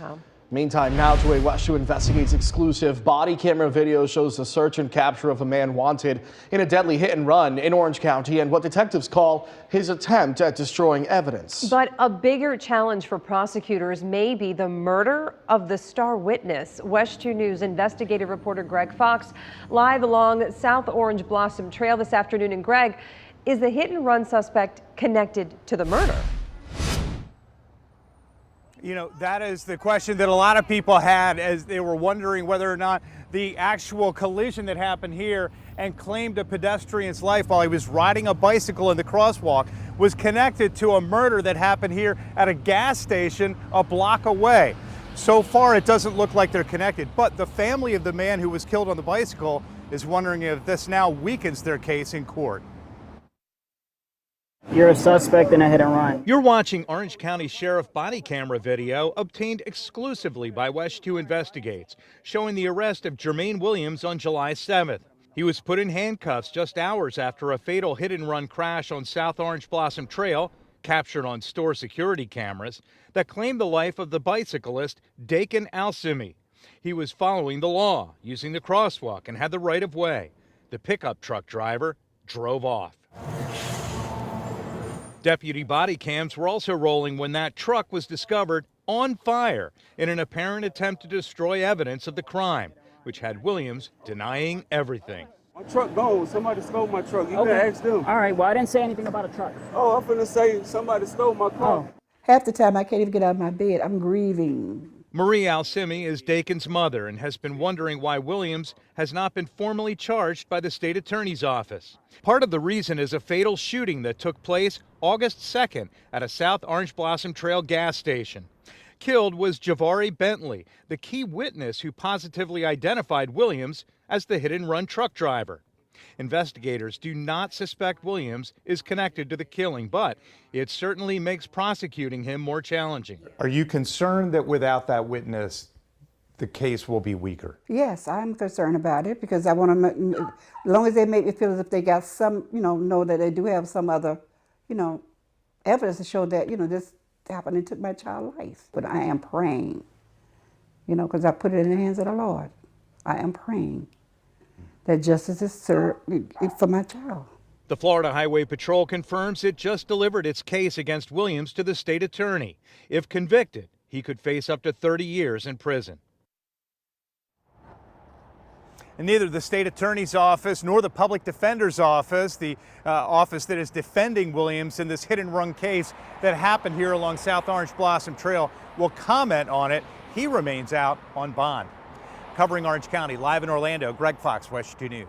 Wow. Meantime, now to a West 2 Investigates exclusive. Body camera video shows the search and capture of a man wanted in a deadly hit and run in Orange County and what detectives call his attempt at destroying evidence. But a bigger challenge for prosecutors may be the murder of the star witness. West 2 News investigative reporter Greg Fox live along South Orange Blossom Trail this afternoon. And Greg, is the hit and run suspect connected to the murder? You know, that is the question that a lot of people had as they were wondering whether or not the actual collision that happened here and claimed a pedestrian's life while he was riding a bicycle in the crosswalk was connected to a murder that happened here at a gas station a block away. So far, it doesn't look like they're connected, but the family of the man who was killed on the bicycle is wondering if this now weakens their case in court. You're a suspect in a hit and run. You're watching Orange County Sheriff body camera video obtained exclusively by West 2 Investigates, showing the arrest of Jermaine Williams on July 7th. He was put in handcuffs just hours after a fatal hit and run crash on South Orange Blossom Trail, captured on store security cameras, that claimed the life of the bicyclist Dakin Alsimi. He was following the law, using the crosswalk, and had the right of way. The pickup truck driver drove off. Deputy body cams were also rolling when that truck was discovered on fire in an apparent attempt to destroy evidence of the crime, which had Williams denying everything. My truck gone. Somebody stole my truck. You can ask them. All right, well, I didn't say anything about a truck. Oh, I'm finna say somebody stole my car. Half the time I can't even get out of my bed. I'm grieving. Marie Alsimi is Dakin's mother and has been wondering why Williams has not been formally charged by the state attorney's office. Part of the reason is a fatal shooting that took place August 2nd at a South Orange Blossom Trail gas station. Killed was Javari Bentley, the key witness who positively identified Williams as the hit-and-run truck driver. Investigators do not suspect Williams is connected to the killing, but it certainly makes prosecuting him more challenging. Are you concerned that without that witness, the case will be weaker? Yes, I'm concerned about it because I want to, as long as they make me feel as if they got some, know that they do have some other, evidence to show that, this happened and took my child's life. But I am praying, because I put it in the hands of the Lord. I am praying that justice is served for my child. The Florida Highway Patrol confirms it just delivered its case against Williams to the state attorney. If convicted, he could face up to 30 years in prison. And neither the state attorney's office nor the public defender's office, the office that is defending Williams in this hit and run case that happened here along South Orange Blossom Trail, will comment on it. He remains out on bond. Covering Orange County, live in Orlando, Greg Fox, West 2 News.